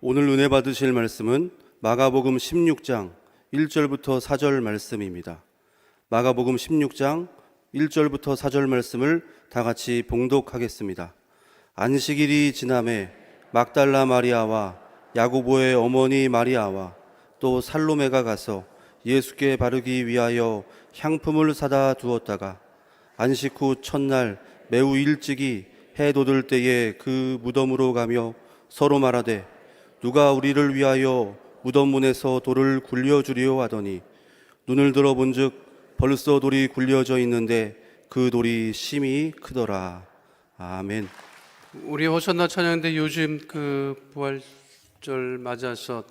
오늘 은혜 받으실 말씀은 마가복음 16장 1절부터 4절 말씀입니다. 마가복음 16장 1절부터 4절 말씀을 다 같이 봉독하겠습니다. 안식일이 지남에 막달라 마리아와 야고보의 어머니 마리아와 또 살로메가 가서 예수께 바르기 위하여 향품을 사다 두었다가 안식 후 첫날 매우 일찍이 해 돋을 때에 그 무덤으로 가며 서로 말하되 누가 우리를 위하여 무덤 문에서 돌을 굴려주리오 하더니 눈을 들어 본즉 벌써 돌이 굴려져 있는데 그 돌이 심히 크더라. 아멘. 우리 호산나 찬양대 요즘 부활절 맞아서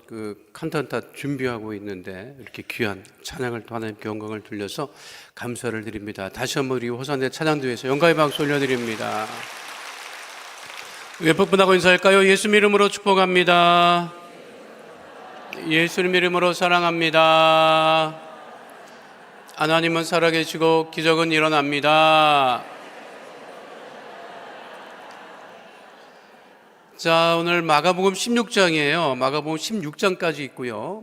칸타타 준비하고 있는데 이렇게 귀한 찬양을 또 하나님께 영광을 돌려서 감사를 드립니다. 다시 한번 우리 호산대 찬양대회에서 영광의 박수 올려드립니다. 외법분하고 인사할까요? 예수님 이름으로 축복합니다. 예수님 이름으로 사랑합니다. 하나님은 살아계시고 기적은 일어납니다. 자, 오늘 마가복음 16장이에요. 마가복음 16장까지 있고요.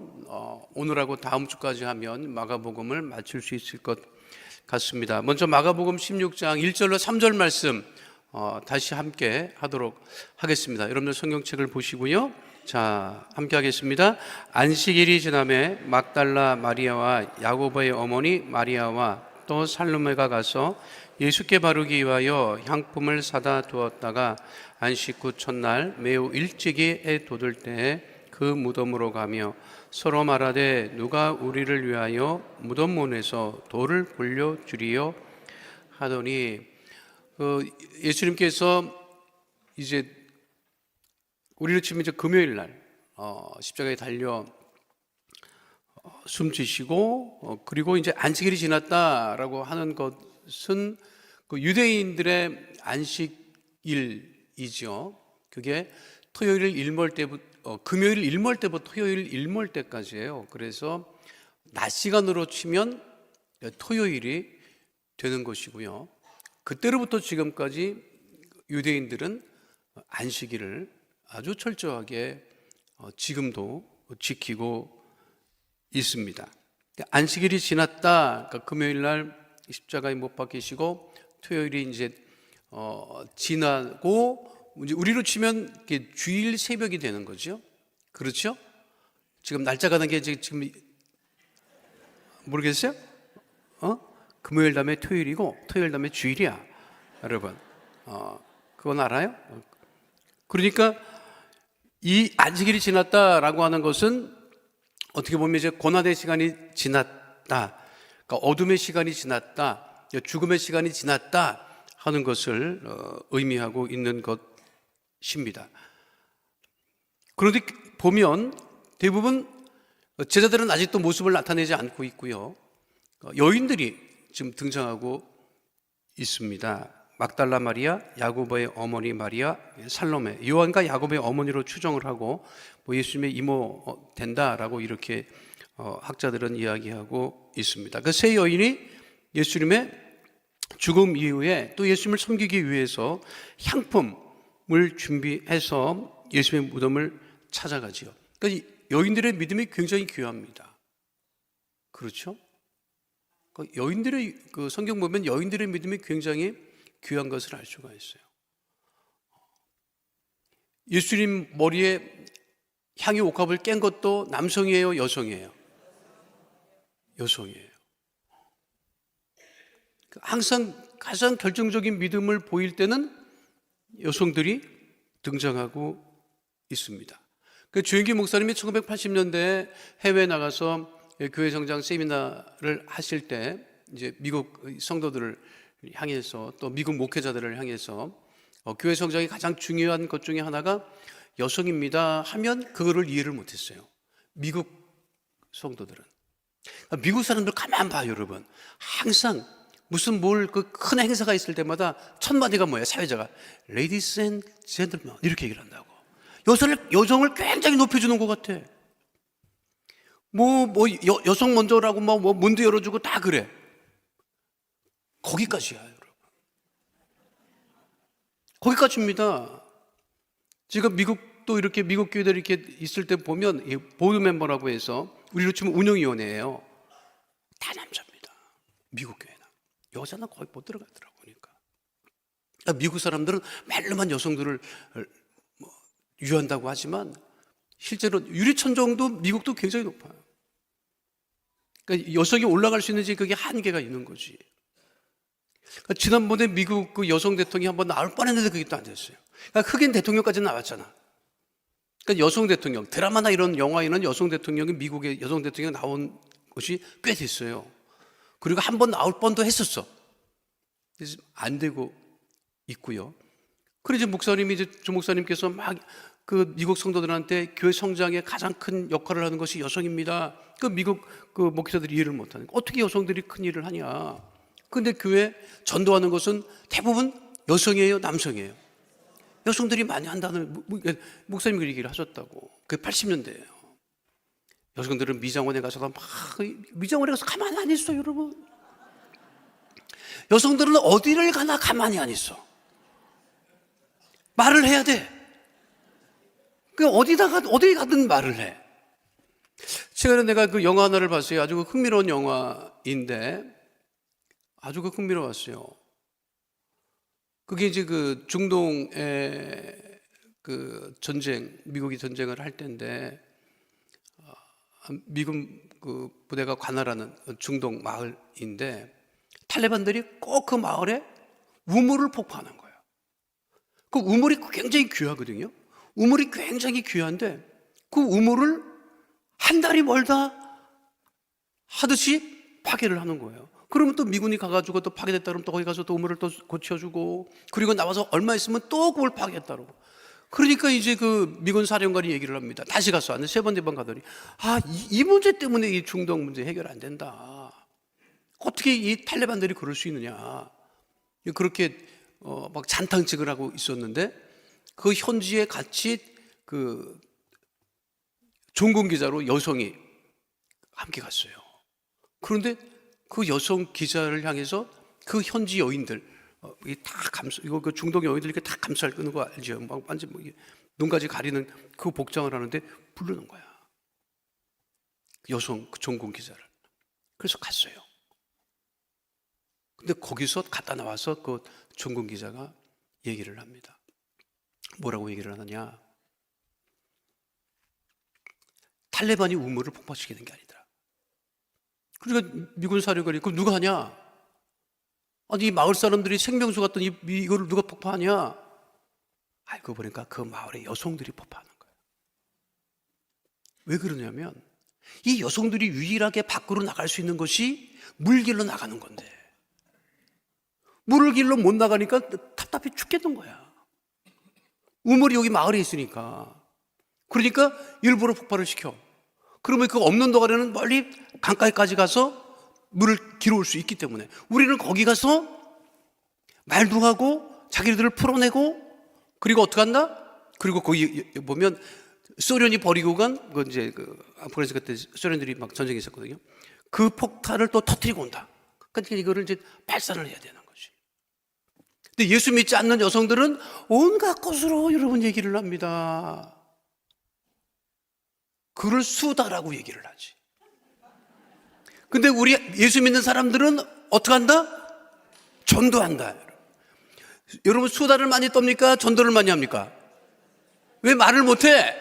오늘하고 다음 주까지 하면 마가복음을 마칠 수 있을 것 같습니다. 먼저 마가복음 16장 1절로 3절 말씀 다시 함께 하도록 하겠습니다. 여러분들 성경책을 보시고요. 자, 함께 하겠습니다. 안식일이 지남에 막달라 마리아와 야고보의 어머니 마리아와 또 살로메가 가서 예수께 바르기 위하여 향품을 사다 두었다가 안식 후 첫날 매우 일찍이 해 돋을 때에 그 무덤으로 가며 서로 말하되 누가 우리를 위하여 무덤 문에서 돌을 굴려주리요 하더니 예수님께서 이제 우리를 치면 이제 금요일 날 십자가에 달려 숨지시고 그리고 이제 안식일이 지났다라고 하는 것은 유대인들의 안식일이죠. 그게 토요일 일몰 때부터 금요일 일몰 때부터 토요일 일몰 때까지예요. 그래서 낮 시간으로 치면 토요일이 되는 것이고요. 그때로부터 지금까지 유대인들은 안식일을 아주 철저하게 지금도 지키고 있습니다. 안식일이 지났다, 그러니까 금요일 날 십자가에 못 박히시고 토요일이 이제 지나고 이제 우리로 치면 주일 새벽이 되는 거죠. 그렇죠? 지금 날짜가 난 게 지금 모르겠어요? 금요일 다음에 토요일이고 토요일 다음에 주일이야, 여러분. 그건 알아요? 그러니까 이 안식일이 지났다라고 하는 것은 어떻게 보면 이제 고난의 시간이 지났다, 그러니까 어둠의 시간이 지났다, 죽음의 시간이 지났다 하는 것을 의미하고 있는 것입니다. 그런데 보면 대부분 제자들은 아직도 모습을 나타내지 않고 있고요. 여인들이 지금 등장하고 있습니다. 막달라 마리아, 야고보의 어머니 마리아, 살로메, 요한과 야고보의 어머니로 추정을 하고 예수님의 이모 된다라고 이렇게 학자들은 이야기하고 있습니다. 그 세 여인이 예수님의 죽음 이후에 또 예수님을 섬기기 위해서 향품을 준비해서 예수님의 무덤을 찾아가지요. 그러니까 여인들의 믿음이 굉장히 귀합니다. 그렇죠? 여인들의 성경 보면 여인들의 믿음이 굉장히 귀한 것을 알 수가 있어요. 예수님 머리에 향유 옥합을 깬 것도 남성이에요, 여성이에요? 여성이에요. 항상 가장 결정적인 믿음을 보일 때는 여성들이 등장하고 있습니다. 주영기 목사님이 1980년대에 해외에 나가서 교회 성장 세미나를 하실 때 이제 미국 성도들을 향해서 또 미국 목회자들을 향해서 교회 성장이 가장 중요한 것 중에 하나가 여성입니다 하면 그거를 이해를 못했어요. 미국 성도들은. 미국 사람들 가만 봐요, 여러분. 항상 무슨 큰 행사가 있을 때마다 첫 마디가 뭐예요? 사회자가 Ladies and gentlemen 이렇게 얘기를 한다고. 여성을 굉장히 높여주는 것 같아. 여성 먼저라고 문도 열어주고 다 그래. 거기까지야, 여러분. 거기까지입니다. 제가 미국 미국도 이렇게 미국 교회들 이렇게 있을 때 보면 보드 멤버라고 해서 우리로 치면 운영위원회예요. 다 남자입니다. 미국 교회는 여자는 거의 못 들어가더라고. 그러니까 미국 사람들은 말로만 여성들을 유한다고 하지만 실제로 유리천정도 미국도 굉장히 높아요. 그러니까 여성이 올라갈 수 있는지 그게 한계가 있는 거지. 그러니까 지난번에 미국 그 여성 대통령이 한번 나올 뻔했는데 그게 또 안 됐어요. 그러니까 흑인 대통령까지는 나왔잖아. 그러니까 여성 대통령, 드라마나 이런 영화에는 여성 대통령이 미국의 여성 대통령이 나온 것이 꽤 됐어요. 그리고 한 번 나올 뻔도 했었어. 그래서 안 되고 있고요. 그래서 이제 조 목사님께서 막 그 미국 성도들한테 교회 성장에 가장 큰 역할을 하는 것이 여성입니다. 그 미국 그 목사들이 이해를 못하는 거예요. 어떻게 여성들이 큰 일을 하냐? 근데 교회 전도하는 것은 대부분 여성이에요, 남성이에요? 여성들이 많이 한다는 목사님이 그 얘기를 하셨다고. 그게 80년대예요. 여성들은 미장원에 가서도 막 미장원에 가서 가만히 안 있어, 여러분. 여성들은 어디를 가나 가만히 안 있어. 말을 해야 돼. 그 어디 가든 말을 해. 최근에 내가 그 영화 하나를 봤어요. 아주 흥미로운 영화인데 아주 흥미로웠어요. 그게 이제 그 중동의 그 전쟁, 미국이 전쟁을 할 때인데 미군 그 부대가 관할하는 중동 마을인데 탈레반들이 꼭 그 마을에 우물을 폭파하는 거예요. 그 우물이 굉장히 귀하거든요. 우물이 굉장히 귀한데 그 우물을 한 달이 멀다 하듯이 파괴를 하는 거예요. 그러면 또 미군이 가가지고 또 파괴됐다 그러면 또 거기 가서 또 우물을 또 고쳐주고 그리고 나와서 얼마 있으면 또 그걸 파괴했다 그러고. 그러니까 이제 그 미군 사령관이 얘기를 합니다. 다시 가서 한 세 번, 네 번 가더니 이 문제 때문에 이 중동 문제 해결 안 된다. 어떻게 이 탈레반들이 그럴 수 있느냐. 그렇게 막 잔탕책을 하고 있었는데 그 현지에 같이 그 종군 기자로 여성이 함께 갔어요. 그런데 그 여성 기자를 향해서 그 현지 여인들 이거 그 중동 여인들 이렇게 다 감쌀 끄는 거 알죠? 막 완전 눈까지 가리는 그 복장을 하는데 부르는 거야. 여성 그 종군 기자를. 그래서 갔어요. 근데 거기서 갔다 나와서 그 종군 기자가 얘기를 합니다. 뭐라고 얘기를 하느냐? 탈레반이 우물을 폭파시키는 게 아니더라. 그러니까 미군 사령관이 그럼 누가 하냐? 아니 이 마을 사람들이 생명수 같던 이거를 누가 폭파하냐? 알고 보니까 그 마을의 여성들이 폭파하는 거예요. 왜 그러냐면 이 여성들이 유일하게 밖으로 나갈 수 있는 것이 물길로 나가는 건데 물을 길로 못 나가니까 답답해 죽겠는 거야. 우물이 여기 마을에 있으니까. 그러니까 일부러 폭발을 시켜. 그러면 그 없는 동안에는 멀리 강가에까지 가서 물을 길어올 수 있기 때문에 우리는 거기 가서 말도 하고 자기들을 풀어내고 그리고 어떻게 한다? 그리고 거기 보면 소련이 버리고 간 그 이제 그 아프가니스탄 그때 소련들이 막 전쟁이 있었거든요. 그 폭탄을 또 터뜨리고 온다. 그러니까 이거를 이제 발산을 해야 되는 거지. 근데 예수 믿지 않는 여성들은 온갖 것으로 여러분 얘기를 합니다. 그를 수다라고 얘기를 하지. 근데 우리 예수 믿는 사람들은 어떻게 한다? 전도한다. 여러분 수다를 많이 떱니까? 전도를 많이 합니까? 왜 말을 못해?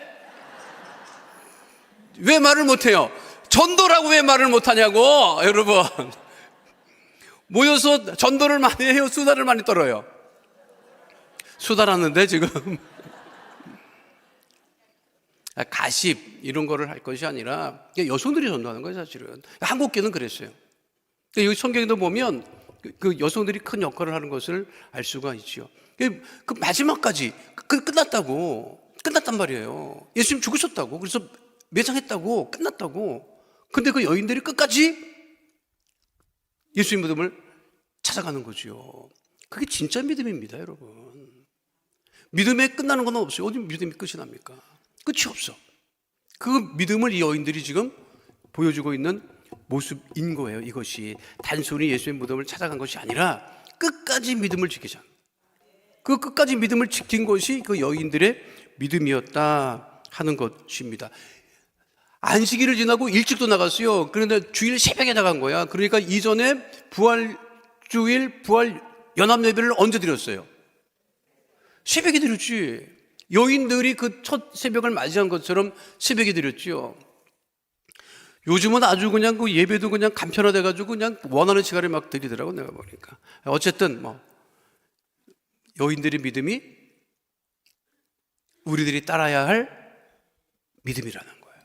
왜 말을 못해요? 전도라고 왜 말을 못하냐고 여러분. 모여서 전도를 많이 해요? 수다를 많이 떨어요? 수다라는데 지금 가십 이런 거를 할 것이 아니라 여성들이 전도하는 거예요. 사실은 한국교는 그랬어요. 여기 성경에도 보면 그 여성들이 큰 역할을 하는 것을 알 수가 있죠. 그 마지막까지 끝났단 말이에요. 예수님 죽으셨다고, 그래서 매장했다고, 끝났다고. 근데 그 여인들이 끝까지 예수님 믿음을 찾아가는 거죠. 그게 진짜 믿음입니다, 여러분. 믿음에 끝나는 건 없어요. 어디 믿음이 끝이 납니까? 끝이 없어. 그 믿음을 이 여인들이 지금 보여주고 있는 모습인 거예요. 이것이 단순히 예수의 무덤을 찾아간 것이 아니라 끝까지 믿음을 지키자. 그 끝까지 믿음을 지킨 것이 그 여인들의 믿음이었다 하는 것입니다. 안식일을 지나고 일찍도 나갔어요. 그런데 주일 새벽에 나간 거야. 그러니까 이전에 부활주일, 부활 연합예배를 언제 드렸어요? 새벽에 드렸지. 여인들이 그 첫 새벽을 맞이한 것처럼 새벽에 드렸지요. 요즘은 아주 그냥 그 예배도 그냥 간편화돼가지고 그냥 원하는 시간에 막 드리더라고, 내가 보니까. 어쨌든 여인들의 믿음이 우리들이 따라야 할 믿음이라는 거예요.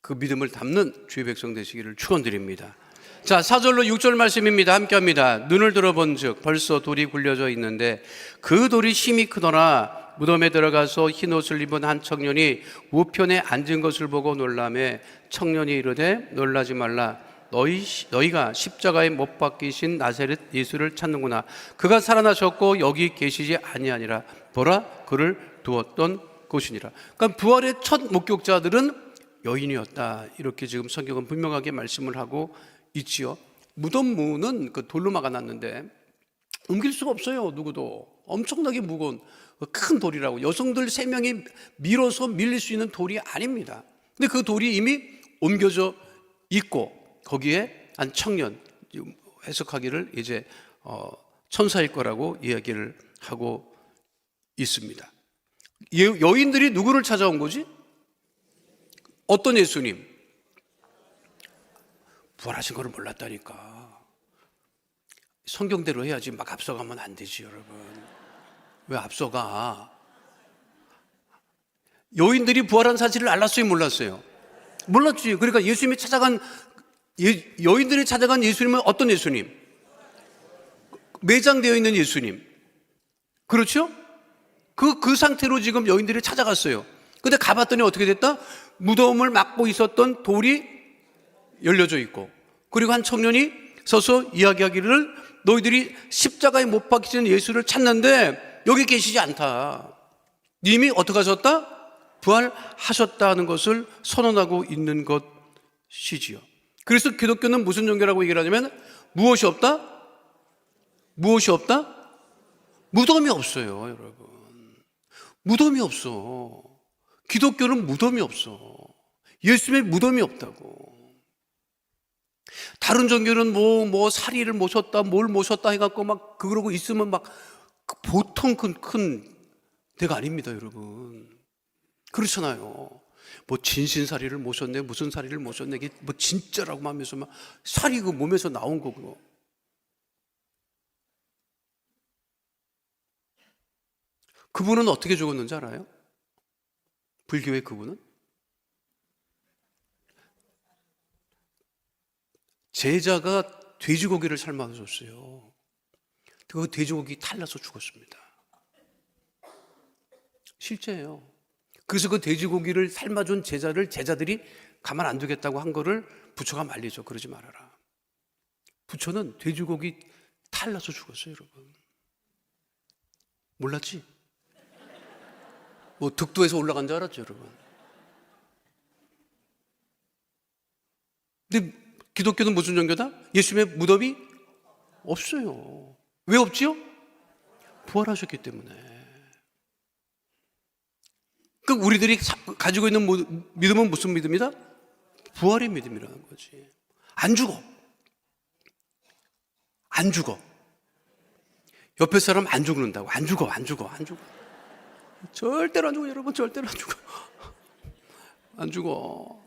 그 믿음을 담는 주의 백성 되시기를 축원드립니다. 자, 4절로 6절 말씀입니다. 함께 합니다. 눈을 들어본즉 벌써 돌이 굴려져 있는데 그 돌이 힘이 크더라. 무덤에 들어가서 흰 옷을 입은 한 청년이 우편에 앉은 것을 보고 놀라매 청년이 이르되 놀라지 말라. 너희가 십자가에 못 박히신 나사렛 예수를 찾는구나. 그가 살아나셨고 여기 계시지 아니하니라. 보라, 그를 두었던 곳이니라. 그러니까 부활의 첫 목격자들은 여인이었다. 이렇게 지금 성경은 분명하게 말씀을 하고 있지요. 무덤 문은 그 돌로 막아놨는데 옮길 수가 없어요. 누구도. 엄청나게 무거운 큰 돌이라고. 여성들 3명이 밀어서 밀릴 수 있는 돌이 아닙니다. 근데 그 돌이 이미 옮겨져 있고 거기에 한 청년, 해석하기를 이제 천사일 거라고 이야기를 하고 있습니다. 여인들이 누구를 찾아온 거지? 어떤 예수님? 부활하신 거를 몰랐다니까. 성경대로 해야지 막 앞서가면 안 되지, 여러분. 왜 앞서가? 여인들이 부활한 사실을 알았어요, 몰랐어요? 몰랐지. 그러니까 예수님이 찾아간 여인들이 찾아간 예수님은 어떤 예수님? 매장되어 있는 예수님. 그렇죠? 그 상태로 지금 여인들이 찾아갔어요. 근데 가봤더니 어떻게 됐다? 무덤을 막고 있었던 돌이 열려져 있고, 그리고 한 청년이 서서 이야기하기를 너희들이 십자가에 못 박히신 예수를 찾는데 여기 계시지 않다. 님이 어떻게 하셨다? 부활하셨다는 것을 선언하고 있는 것이지요. 그래서 기독교는 무슨 종교라고 얘기를 하냐면 무엇이 없다? 무엇이 없다? 무덤이 없어요, 여러분. 무덤이 없어. 기독교는 무덤이 없어. 예수님의 무덤이 없다고. 다른 종교는 뭐 사리를 모셨다, 뭘 모셨다 해갖고 막 그러고 있으면 막 보통 큰 데가 아닙니다, 여러분. 그렇잖아요. 뭐 진신사리를 모셨네, 무슨 사리를 모셨네, 이게 뭐 진짜라고 하면서 막 살이 그 몸에서 나온 거고. 그분은 어떻게 죽었는지 알아요? 불교의 그분은? 제자가 돼지고기를 삶아서 줬어요. 그 돼지고기 탈나서 죽었습니다. 실제예요. 그래서 그 돼지고기를 삶아준 제자들이 가만 안 두겠다고 한 거를 부처가 말리죠. 그러지 말아라. 부처는 돼지고기 탈나서 죽었어요, 여러분. 몰랐지? 뭐 득도에서 올라간 줄 알았죠, 여러분. 근데 기독교는 무슨 종교다? 예수님의 무덤이 없어요. 왜 없지요? 부활하셨기 때문에. 그러니까 우리들이 가지고 있는 믿음은 무슨 믿음이다? 부활의 믿음이라는 거지. 안 죽어. 안 죽어. 옆에 사람 안 죽는다고. 안 죽어. 절대로 안 죽어, 여러분. 절대로 안 죽어. 안 죽어.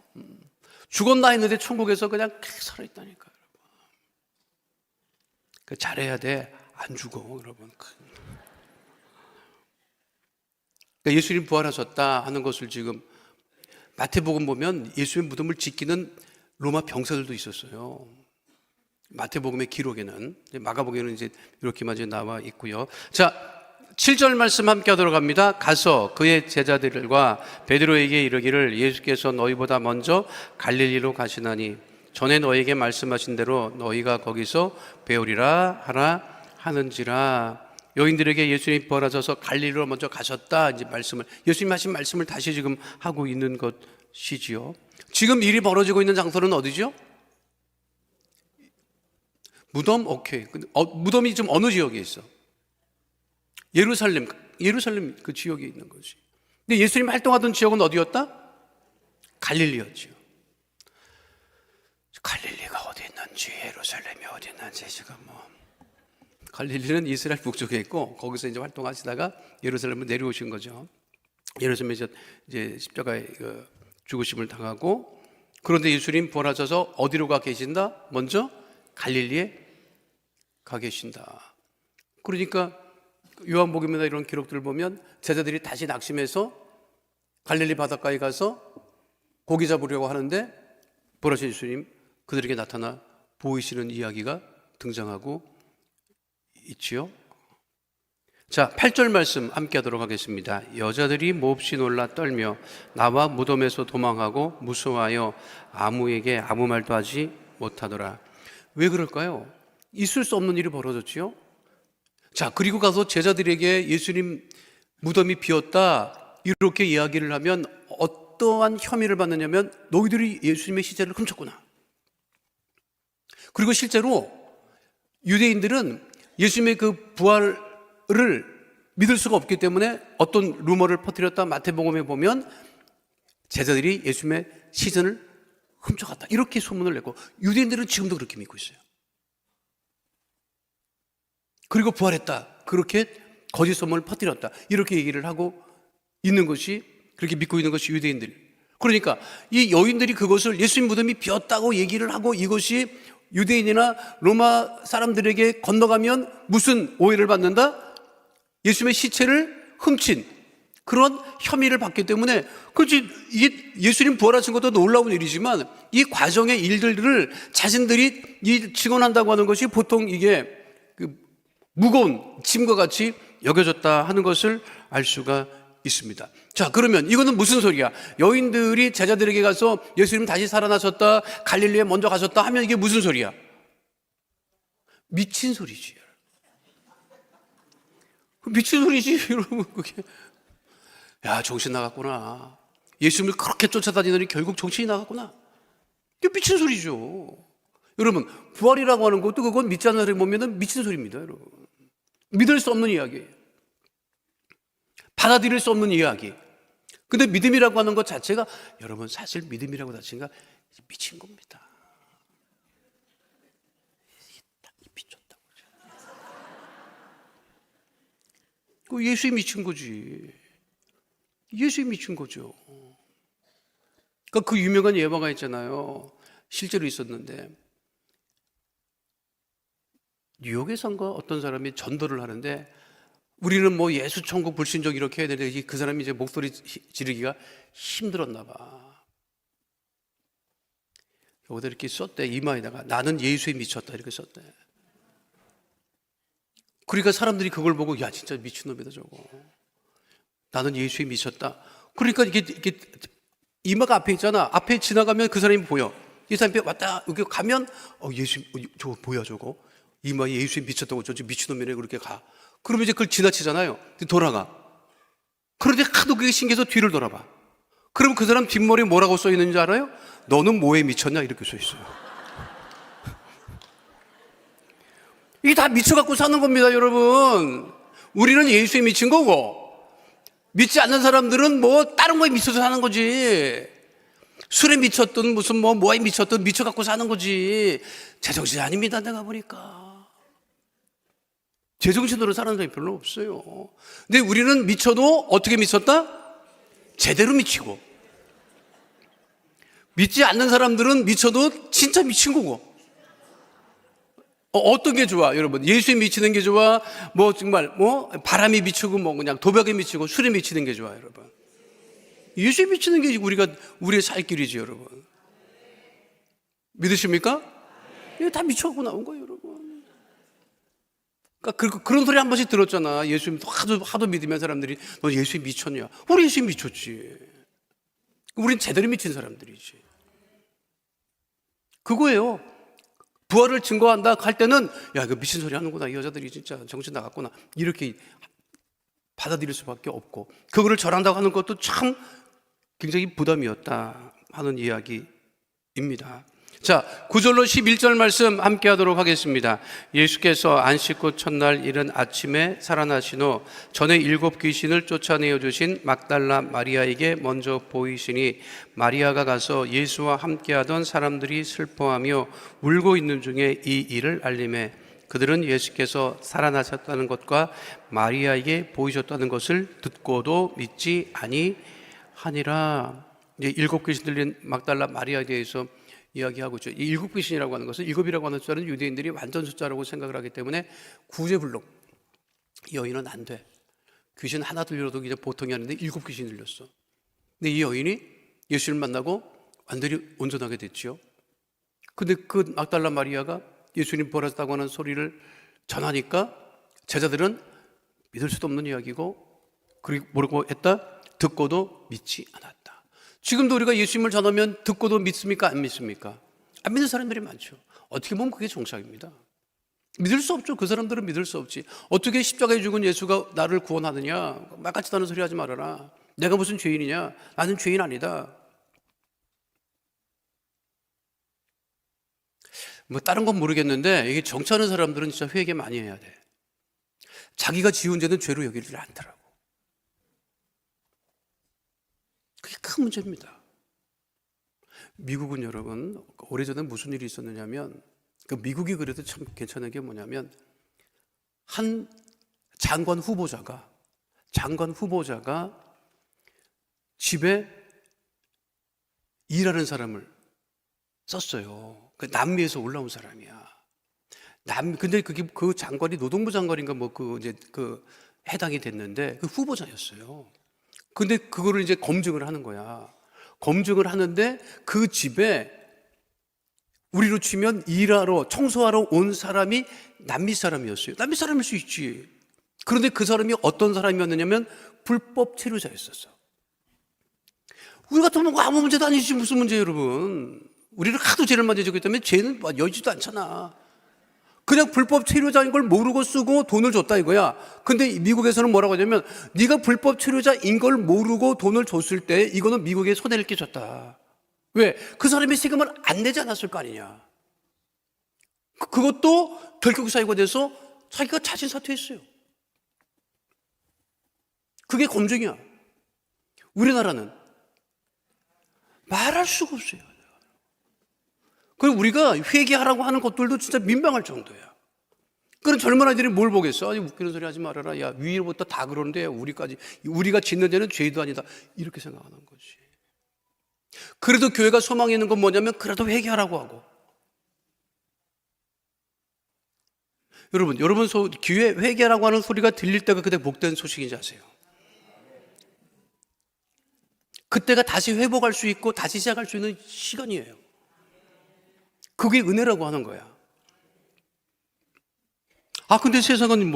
죽었나 했는데 천국에서 그냥 살아있다니까, 여러분. 그러니까 잘해야 돼. 안 죽어, 여러분. 그러니까 예수님 부활하셨다 하는 것을 지금 마태복음 보면 예수의 무덤을 지키는 로마 병사들도 있었어요. 마태복음의 기록에는. 마가복음에는 이제 이렇게만 이제 나와 있고요. 자, 7절 말씀 함께 하도록 합니다. 가서 그의 제자들과 베드로에게 이르기를 예수께서 너희보다 먼저 갈릴리로 가시나니 전에 너희에게 말씀하신 대로 너희가 거기서 배우리라 하라 하는지라. 여인들에게 예수님이 부활하셔서 갈릴리로 먼저 가셨다, 이제 예수님 하신 말씀을 다시 지금 하고 있는 것이지요. 지금 일이 벌어지고 있는 장소는 어디죠? 무덤? 오케이. 무덤이 지금 어느 지역에 있어? 예루살렘 예루살렘 그 지역에 있는 거지. 근데 예수님 활동하던 지역은 어디였다? 갈릴리였죠. 갈릴리가 어디 있는지, 예루살렘이 어디 있는지 지금 갈릴리는 이스라엘 북쪽에 있고, 거기서 이제 활동하시다가 예루살렘으로 내려오신 거죠. 예루살렘에서 이제 십자가에 죽으심을 당하고, 그런데 예수님 부활하셔서 어디로 가 계신다? 먼저 갈릴리에 가 계신다. 그러니까 요한복음이나 이런 기록들을 보면 제자들이 다시 낙심해서 갈릴리 바닷가에 가서 고기 잡으려고 하는데 부활하신 예수님 그들에게 나타나 보이시는 이야기가 등장하고 있지요. 자, 8절 말씀 함께 하도록 하겠습니다. 여자들이 몹시 놀라 떨며 나와 무덤에서 도망하고 무서워하여 아무에게 아무 말도 하지 못하더라. 왜 그럴까요? 있을 수 없는 일이 벌어졌지요. 자, 그리고 가서 제자들에게 예수님 무덤이 비었다 이렇게 이야기를 하면 어떠한 혐의를 받느냐면 너희들이 예수님의 시체를 훔쳤구나. 그리고 실제로 유대인들은 예수님의 그 부활을 믿을 수가 없기 때문에 어떤 루머를 퍼뜨렸다. 마태복음에 보면 제자들이 예수님의 시신을 훔쳐갔다 이렇게 소문을 내고, 유대인들은 지금도 그렇게 믿고 있어요. 그리고 부활했다 그렇게 거짓 소문을 퍼뜨렸다 이렇게 얘기를 하고 있는 것이, 그렇게 믿고 있는 것이 유대인들. 그러니까 이 여인들이 그것을 예수님 무덤이 비었다고 얘기를 하고, 이것이 유대인이나 로마 사람들에게 건너가면 무슨 오해를 받는다? 예수님의 시체를 훔친 그런 혐의를 받기 때문에, 그렇지, 이게 예수님 부활하신 것도 놀라운 일이지만 이 과정의 일들을 자신들이 이 증언한다고 하는 것이 보통 이게 무거운 짐과 같이 여겨졌다 하는 것을 알 수가 있습니다. 자, 그러면 이거는 무슨 소리야? 여인들이 제자들에게 가서 예수님 다시 살아나셨다, 갈릴리에 먼저 가셨다 하면 이게 무슨 소리야? 미친 소리지. 미친 소리지, 여러분. 그게. 야, 정신 나갔구나. 예수님을 그렇게 쫓아다니더니 결국 정신이 나갔구나. 이게 미친 소리죠. 여러분, 부활이라고 하는 것도 그건 믿지 않는 사람이 보면 미친 소리입니다, 여러분. 믿을 수 없는 이야기예요. 받아들일 수 없는 이야기. 근데 믿음이라고 하는 것 자체가, 여러분, 사실 믿음이라고 자체가 미친 겁니다. 미쳤다고. 그 예수에 미친 거지. 예수에 미친 거죠. 그러니까 그 유명한 예화가 있잖아요. 실제로 있었는데, 뉴욕에선가 어떤 사람이 전도를 하는데, 우리는 뭐 예수 천국 불신족 이렇게 해야 되는데 그 사람이 이제 목소리 지르기가 힘들었나 봐. 여기다 이렇게 썼대. 이마에다가 나는 예수에 미쳤다 이렇게 썼대. 그러니까 사람들이 그걸 보고 야 진짜 미친놈이다 저거. 나는 예수에 미쳤다. 그러니까 이게 이마가 앞에 있잖아. 앞에 지나가면 그 사람이 보여. 이 사람이 왔다 여기 가면 예수 저거 뭐야 저거. 이마에 예수에 미쳤다고 저 미친놈이네 그렇게 가. 그러면 이제 그걸 지나치잖아요. 돌아가. 그런데 하도 그게 신기해서 뒤를 돌아봐. 그럼 그 사람 뒷머리에 뭐라고 써 있는지 알아요? 너는 뭐에 미쳤냐? 이렇게 써 있어요. 이게 다 미쳐갖고 사는 겁니다, 여러분. 우리는 예수에 미친 거고, 믿지 않는 사람들은 뭐 다른 거에 미쳐서 사는 거지. 술에 미쳤든 무슨 뭐에 미쳤든 미쳐갖고 사는 거지. 제정신이 아닙니다, 내가 보니까. 제정신으로 사는 사람이 별로 없어요. 근데 우리는 미쳐도 어떻게 미쳤다? 제대로 미치고. 믿지 않는 사람들은 미쳐도 진짜 미친 거고. 어떤 게 좋아, 여러분? 예수에 미치는 게 좋아? 뭐 정말 바람이 미치고 그냥 도벽에 미치고 술에 미치는 게 좋아, 여러분? 예수에 미치는 게 우리의 살 길이지, 여러분. 믿으십니까? 이게 다 미쳐갖고 나온 거예요, 여러분. 그러니까 그런 소리 한 번씩 들었잖아. 예수님 하도 믿으면 사람들이 너 예수에 미쳤냐? 우리 예수에 미쳤지. 우린 제대로 미친 사람들이지. 그거예요. 부활을 증거한다 할 때는 야 이거 미친 소리 하는구나. 이 여자들이 진짜 정신 나갔구나. 이렇게 받아들일 수밖에 없고, 그거를 절한다고 하는 것도 참 굉장히 부담이었다 하는 이야기입니다. 자, 9절로 11절 말씀 함께 하도록 하겠습니다. 예수께서 안식구 첫날 이른 아침에 살아나신 후 전에 7 귀신을 쫓아내어 주신 막달라 마리아에게 먼저 보이시니 마리아가 가서 예수와 함께하던 사람들이 슬퍼하며 울고 있는 중에 이 일을 알림해 그들은 예수께서 살아나셨다는 것과 마리아에게 보이셨다는 것을 듣고도 믿지 아니하니라. 이제 7 귀신 들린 막달라 마리아에 대해서 이야기하고 있죠. 이 7 귀신이라고 하는 것은 7이라고 하는 숫자는 유대인들이 완전 숫자라고 생각을 하기 때문에 구제불능, 이 여인은 안 돼. 귀신 하나 들려도 그냥 보통이 아닌데 7 귀신이 들렸어. 근데 이 여인이 예수를 만나고 완전히 온전하게 됐죠. 근데 그 막달라 마리아가 예수님 부활하셨다고 하는 소리를 전하니까 제자들은 믿을 수도 없는 이야기고, 그리고 뭐라고 했다? 듣고도 믿지 않았다. 지금도 우리가 예수님을 전하면 듣고도 믿습니까? 안 믿습니까? 안 믿는 사람들이 많죠. 어떻게 보면 그게 정상입니다. 믿을 수 없죠. 그 사람들은 믿을 수 없지. 어떻게 십자가에 죽은 예수가 나를 구원하느냐? 말같지도 않은 소리 하지 말아라. 내가 무슨 죄인이냐? 나는 죄인 아니다. 뭐 다른 건 모르겠는데 이게 정치하는 사람들은 진짜 회개 많이 해야 돼. 자기가 지은 죄는 죄로 여기질 않더라고. 그게 큰 문제입니다. 미국은 여러분, 오래전에 무슨 일이 있었느냐면, 그 미국이 그래도 참 괜찮은 게 뭐냐면, 한 장관 후보자가 집에 일하는 사람을 썼어요. 그 남미에서 올라온 사람이야. 근데 그게 그 장관이 노동부 장관인가 해당이 됐는데 그 후보자였어요. 근데 그거를 이제 검증을 하는 거야. 검증을 하는데 그 집에 우리로 치면 일하러, 청소하러 온 사람이 남미 사람이었어요. 남미 사람일 수 있지. 그런데 그 사람이 어떤 사람이었느냐면 불법 체류자였었어. 우리 같으면 뭐 아무 문제도 아니지 무슨 문제예요, 여러분. 우리는 하도 죄를 많이 지고 있다면 죄는 여지도 않잖아. 그냥 불법 체류자인 걸 모르고 쓰고 돈을 줬다 이거야. 근데 미국에서는 뭐라고 하냐면 네가 불법 체류자인 걸 모르고 돈을 줬을 때 이거는 미국에 손해를 끼쳤다. 왜? 그 사람이 세금을 안 내지 않았을 거 아니냐. 그것도 결격 사유가 돼서 자기가 자진 사퇴했어요. 그게 검증이야. 우리나라는 말할 수가 없어요. 그리고 우리가 회개하라고 하는 것들도 진짜 민망할 정도야. 그런 젊은 아이들이 뭘 보겠어? 아니, 웃기는 소리 하지 말아라. 야, 위로부터 다 그러는데 우리가 짓는 죄는 죄도 아니다. 이렇게 생각하는 거지. 그래도 교회가 소망이 있는 건 뭐냐면 그래도 회개하라고 하고. 여러분 교회 회개하라고 하는 소리가 들릴 때가 그때 복된 소식인지 아세요? 그때가 다시 회복할 수 있고 다시 시작할 수 있는 시간이에요. 그게 은혜라고 하는 거야. 근데 세상은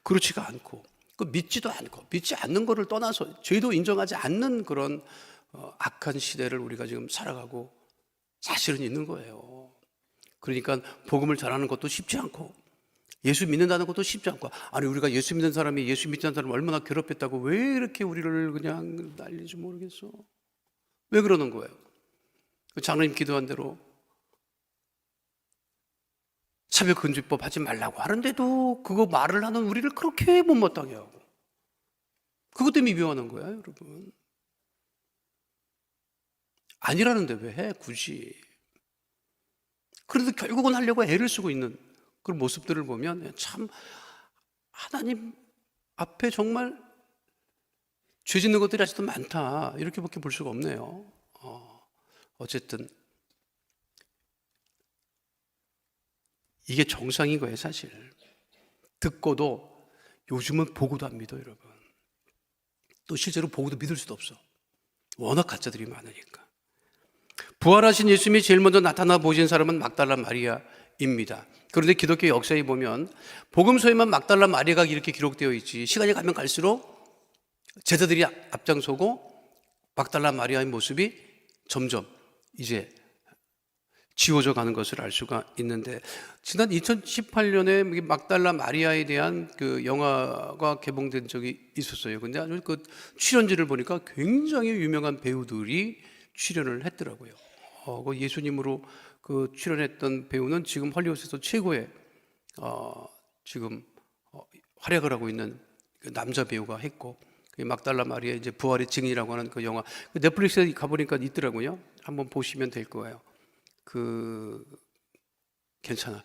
그렇지가 않고, 믿지도 않고, 믿지 않는 거를 떠나서 죄도 인정하지 않는 그런 악한 시대를 우리가 지금 살아가고 사실은 있는 거예요. 그러니까 복음을 전하는 것도 쉽지 않고, 예수 믿는다는 것도 쉽지 않고, 아니, 우리가 예수 믿는 사람이 예수 믿지 않는 사람을 얼마나 괴롭혔다고 왜 이렇게 우리를 그냥 날리지 모르겠어. 왜 그러는 거예요? 장로님 기도한 대로 차별금지법 하지 말라고 하는데도 그거 말을 하는 우리를 그렇게 못마땅해 하고, 그것 때문에 미워하는 거야, 여러분. 아니라는데 왜 해, 굳이. 그래도 결국은 하려고 애를 쓰고 있는 그런 모습들을 보면 참 하나님 앞에 정말 죄 짓는 것들이 아직도 많다, 이렇게밖에 볼 수가 없네요. 어쨌든 이게 정상인 거예요, 사실. 듣고도 요즘은 보고도 안 믿어, 여러분. 또 실제로 보고도 믿을 수도 없어. 워낙 가짜들이 많으니까. 부활하신 예수님이 제일 먼저 나타나 보신 사람은 막달라 마리아입니다. 그런데 기독교 역사에 보면 복음서에만 막달라 마리아가 이렇게 기록되어 있지, 시간이 가면 갈수록 제자들이 앞장서고 막달라 마리아의 모습이 점점 이제 지워져 가는 것을 알 수가 있는데, 지난 2018년에 막달라 마리아에 대한 그 영화가 개봉된 적이 있었어요. 근데 아주 그 출연진을 보니까 굉장히 유명한 배우들이 출연을 했더라고요. 그 예수님으로 그 출연했던 배우는 지금 헐리우드에서 최고의 지금 활약을 하고 있는 그 남자 배우가 했고, 그 막달라 마리아 이제 부활의 증인이라고 하는 그 영화, 그 넷플릭스에 가보니까 있더라고요. 한번 보시면 될 거예요. 괜찮아.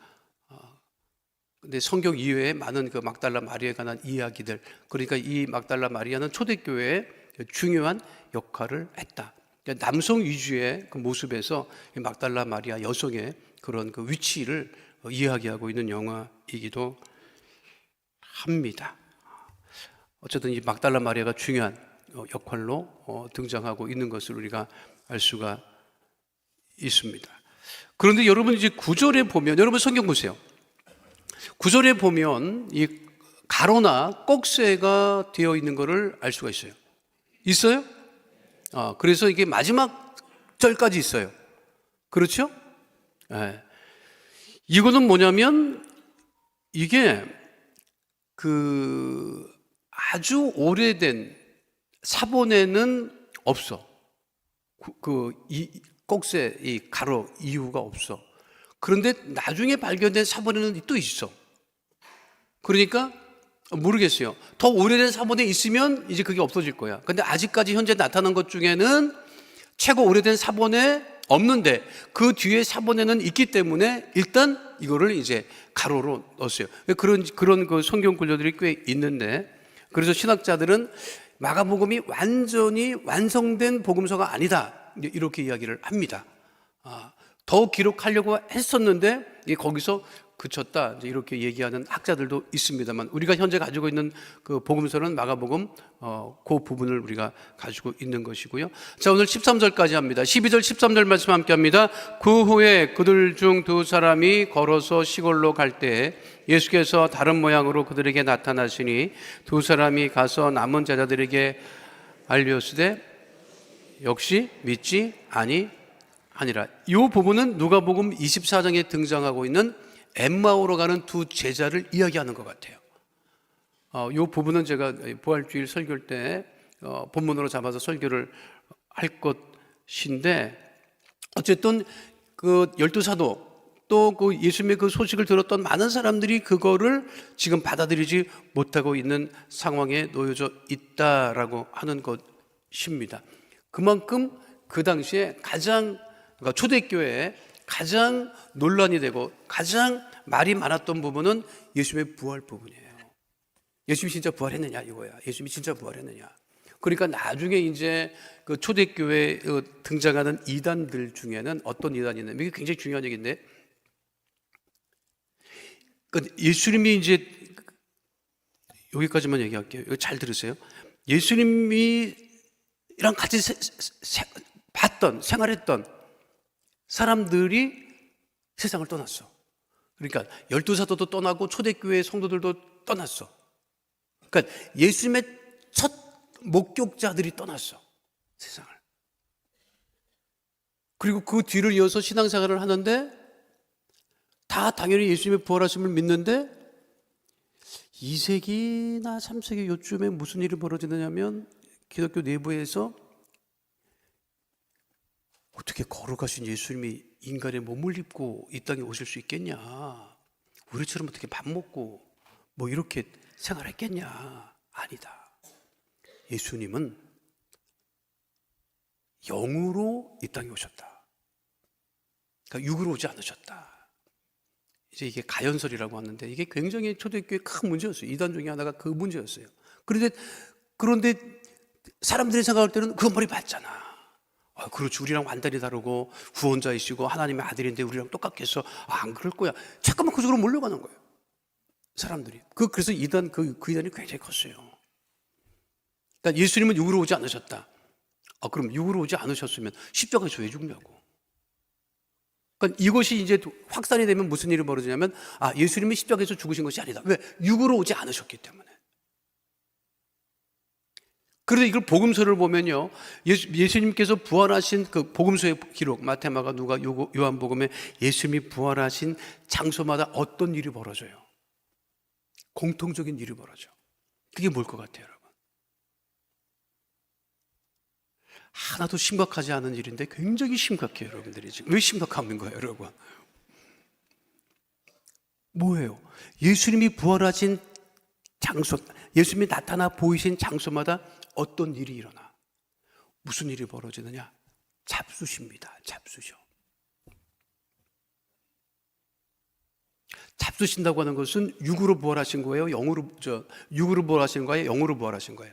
근데 성경 이외에 많은 그 막달라 마리아에 관한 이야기들, 그러니까 이 막달라 마리아는 초대교회에 중요한 역할을 했다. 그러니까 남성 위주의 그 모습에서 이 막달라 마리아 여성의 그런 그 위치를 이야기하고 있는 영화이기도 합니다. 어쨌든 이 막달라 마리아가 중요한 역할로 등장하고 있는 것을 우리가 알 수가 있습니다. 그런데 여러분 이제 9절에 보면, 여러분 성경 보세요. 9절에 보면 이 가로나 꼭새가 되어 있는 것을 알 수가 있어요. 있어요? 그래서 이게 마지막 절까지 있어요. 그렇죠? 네. 이거는 뭐냐면 이게 그 아주 오래된 사본에는 없어. 이 꼭새, 이 가로 이유가 없어. 그런데 나중에 발견된 사본에는 또 있어. 그러니까 모르겠어요. 더 오래된 사본에 있으면 이제 그게 없어질 거야. 근데 아직까지 현재 나타난 것 중에는 최고 오래된 사본에 없는데 그 뒤에 사본에는 있기 때문에 일단 이거를 이제 가로로 넣었어요. 그런 그 성경 구절들이 꽤 있는데, 그래서 신학자들은 마가복음이 완전히 완성된 복음서가 아니다, 이렇게 이야기를 합니다. 더 기록하려고 했었는데 거기서 그쳤다, 이렇게 얘기하는 학자들도 있습니다만, 우리가 현재 가지고 있는 그 복음서는 마가복음 그 부분을 우리가 가지고 있는 것이고요. 자, 오늘 13절까지 합니다. 12절 13절 말씀 함께 합니다. 그 후에 그들 중 두 사람이 걸어서 시골로 갈 때 예수께서 다른 모양으로 그들에게 나타나시니 두 사람이 가서 남은 제자들에게 알리었으되 역시 믿지 아니하니라. 이 부분은 누가복음 24장에 등장하고 있는 엠마오로 가는 두 제자를 이야기하는 것 같아요. 이 부분은 제가 부활주일 설교할 때 본문으로 잡아서 설교를 할 것인데, 어쨌든 그 12사도 또 그 예수님의 그 소식을 들었던 많은 사람들이 그거를 지금 받아들이지 못하고 있는 상황에 놓여져 있다라고 하는 것입니다. 그만큼 그 당시에 그러니까 초대교회에 가장 논란이 되고 가장 말이 많았던 부분은 예수님의 부활 부분이에요. 예수님이 진짜 부활했느냐 이거야. 예수님이 진짜 부활했느냐. 그러니까 나중에 이제 그 초대교회에 등장하는 이단들 중에는 어떤 이단이 있냐면, 이게 굉장히 중요한 얘기인데, 예수님이 이제 여기까지만 얘기할게요. 이거 잘 들으세요. 예수님이랑 같이 봤던, 생활했던 사람들이 세상을 떠났어. 그러니까 12사도도 떠나고 초대교회 성도들도 떠났어. 그러니까 예수님의 첫 목격자들이 떠났어, 세상을. 그리고 그 뒤를 이어서 신앙생활을 하는데 다 당연히 예수님의 부활하심을 믿는데 2세기나 3세기 요쯤에 무슨 일이 벌어지느냐면, 기독교 내부에서 어떻게 걸어가신 예수님이 인간의 몸을 입고 이 땅에 오실 수 있겠냐, 우리처럼 어떻게 밥 먹고 뭐 이렇게 생활했겠냐. 아니다. 예수님은 영으로 이 땅에 오셨다. 그러니까 육으로 오지 않으셨다. 이제 이게 가연설이라고 하는데, 이게 굉장히 초대교회 큰 문제였어요. 이단 중에 하나가 그 문제였어요. 그런데 사람들이 생각할 때는 그 말이 맞잖아. 그렇지, 우리랑 완전히 다르고 구원자이시고 하나님의 아들인데 우리랑 똑같겠어. 안 그럴 거야. 잠깐만 그쪽으로 몰려가는 거예요, 사람들이. 그래서 이단이 굉장히 컸어요. 그러니까 예수님은 육으로 오지 않으셨다. 그럼 육으로 오지 않으셨으면 십자가에서 왜 죽냐고. 그러니까 이것이 이제 확산이 되면 무슨 일이 벌어지냐면, 예수님이 십자가에서 죽으신 것이 아니다. 왜? 육으로 오지 않으셨기 때문에. 그래서 이걸 복음서를 보면요, 예수님께서 부활하신 그 복음서의 기록, 마태, 마가, 누가, 요한복음에 예수님이 부활하신 장소마다 어떤 일이 벌어져요. 공통적인 일이 벌어져. 그게 뭘 것 같아요, 여러분? 하나도 심각하지 않은 일인데 굉장히 심각해요, 여러분들이. 지금 왜 심각한 거예요, 여러분? 뭐예요? 예수님이 부활하신 장소, 예수님이 나타나 보이신 장소마다 어떤 일이 일어나? 무슨 일이 벌어지느냐? 잡수십니다. 잡수셔. 잡수신다고 하는 것은 육으로 부활하신 거예요? 육으로 부활하신 거예요? 영으로 부활하신 거예요?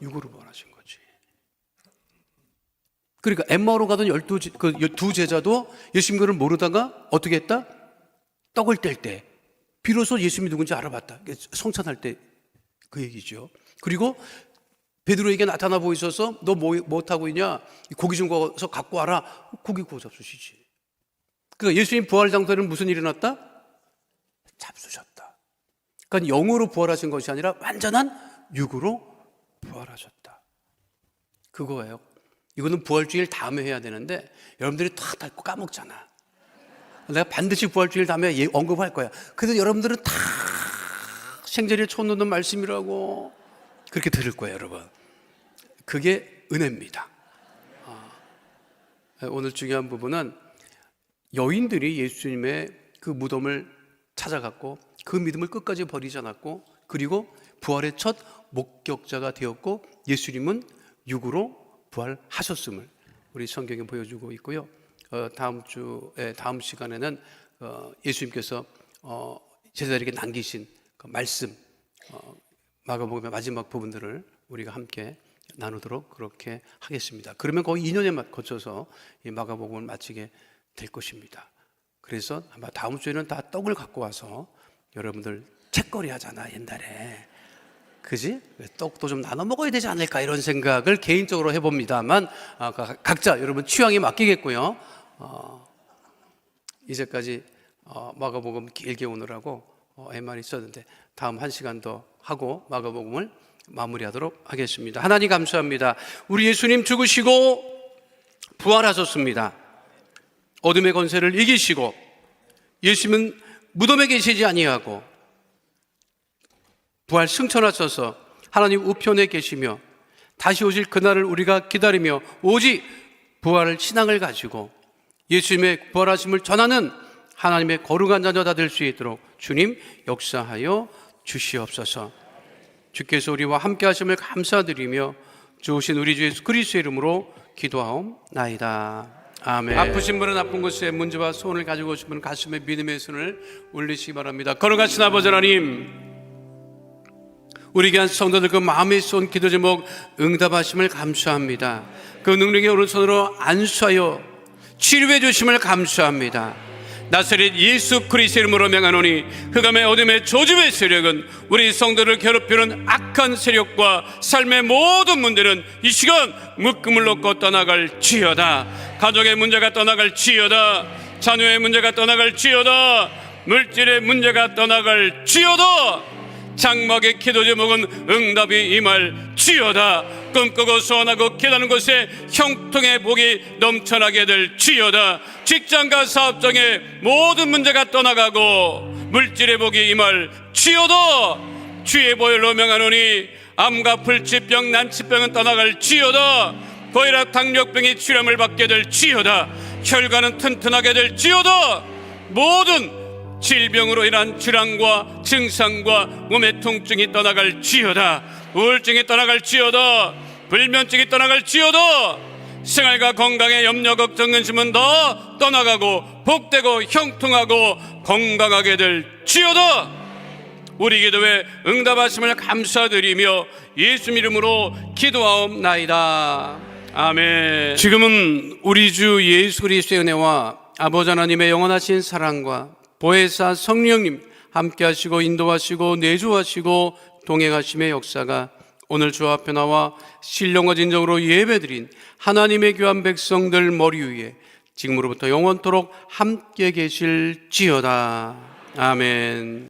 육으로 부활하신 거지. 그러니까 엠마오로 가던 두 제자도 예수님을 모르다가 어떻게 했다? 떡을 뗄 때 비로소 예수님이 누군지 알아봤다. 성찬할 때 그 얘기죠. 그리고 베드로에게 나타나 보이셔서 너 뭐 하고 있냐? 고기 좀 구워서 갖고 와라. 고기 구워 잡수시지. 그러니까 예수님 부활 장소에는 무슨 일이 났다? 잡수셨다. 그러니까 영으로 부활하신 것이 아니라 완전한 육으로 부활하셨다. 그거예요. 이거는 부활주일 다음에 해야 되는데 여러분들이 다 까먹잖아. 내가 반드시 부활주일 다음에 언급할 거야. 그래서 여러분들은 다 생전에 쳐놓는 말씀이라고 그렇게 들을 거예요, 여러분. 그게 은혜입니다. 오늘 중요한 부분은 여인들이 예수님의 그 무덤을 찾아갔고 그 믿음을 끝까지 버리지 않았고 그리고 부활의 첫 목격자가 되었고 예수님은 육으로 부활하셨음을 우리 성경에 보여주고 있고요. 다음 시간에는 예수님께서 제자들에게 남기신 그 말씀, 마가복음의 마지막 부분들을 우리가 함께 나누도록 그렇게 하겠습니다. 그러면 거의 2년에 거쳐서 이 마가복음을 마치게 될 것입니다. 그래서 아마 다음 주에는 다 떡을 갖고 와서 여러분들 책거리 하잖아, 옛날에. 그지? 떡도 좀 나눠 먹어야 되지 않을까 이런 생각을 개인적으로 해봅니다만 각자 여러분 취향에 맡기겠고요. 이제까지 마가복음 길게 오느라고 애만 있었는데 다음 한 시간 더 하고 마가복음을 마무리하도록 하겠습니다. 하나님 감사합니다. 우리 예수님 죽으시고 부활하셨습니다. 어둠의 권세를 이기시고 예수님은 무덤에 계시지 아니하고 부활 승천하셔서 하나님 우편에 계시며 다시 오실 그날을 우리가 기다리며 오직 부활을 신앙을 가지고 예수님의 부활하심을 전하는 하나님의 거룩한 자녀가 될 수 있도록 주님 역사하여 주시옵소서. 주께서 우리와 함께 하심을 감사드리며 주오신 우리 주 예수 그리스도의 이름으로 기도하옵나이다. 아멘. 아프신 분은 아픈 곳에 문제와 소원을 가지고 오신 분은 가슴에 믿음의 손을 올리시기 바랍니다. 거룩하신 아버지 하나님, 우리 귀한 성도들 그 마음에 쏜 기도 제목 응답하심을 감사합니다. 그 능력의 오른손으로 안수하여 치료해 주심을 감사합니다. 나사렛 예수 그리스도의 이름으로 명하노니 흑암의 어둠의 조짐의 세력은 우리 성도를 괴롭히는 악한 세력과 삶의 모든 문제는 이 시간 묶음을 놓고 떠나갈지어다. 가족의 문제가 떠나갈지어다. 자녀의 문제가 떠나갈지어다. 물질의 문제가 떠나갈지어다. 장막의 기도 제목은 응답이 임할지어다. 꿈꾸고 소원하고 기도하는 곳에 형통의 복이 넘쳐나게 될지어다. 직장과 사업장의 모든 문제가 떠나가고 물질의 복이 임할지어다. 주의 보혈로 명하노니 암과 불치병 난치병은 떠나갈지어다. 고혈압 당뇨병이 치료를 받게 될지어다. 혈관은 튼튼하게 될지어다. 모든 질병으로 인한 질환과 증상과 몸의 통증이 떠나갈지어다. 우울증이 떠나갈지어다. 불면증이 떠나갈지어다. 생활과 건강에 염려 걱정 근심은 다 떠나가고 복되고 형통하고 건강하게 될지어다. 우리 기도에 응답하심을 감사드리며 예수 이름으로 기도하옵나이다. 아멘. 지금은 우리 주 예수 그리스도의 은혜와 아버지 하나님의 영원하신 사랑과 보혜사 성령님 함께 하시고 인도하시고 내주하시고 동행하심의 역사가 오늘 주 앞에 나와 신령과 진정으로 예배드린 하나님의 귀한 백성들 머리 위에 지금으로부터 영원토록 함께 계실지어다. 아멘.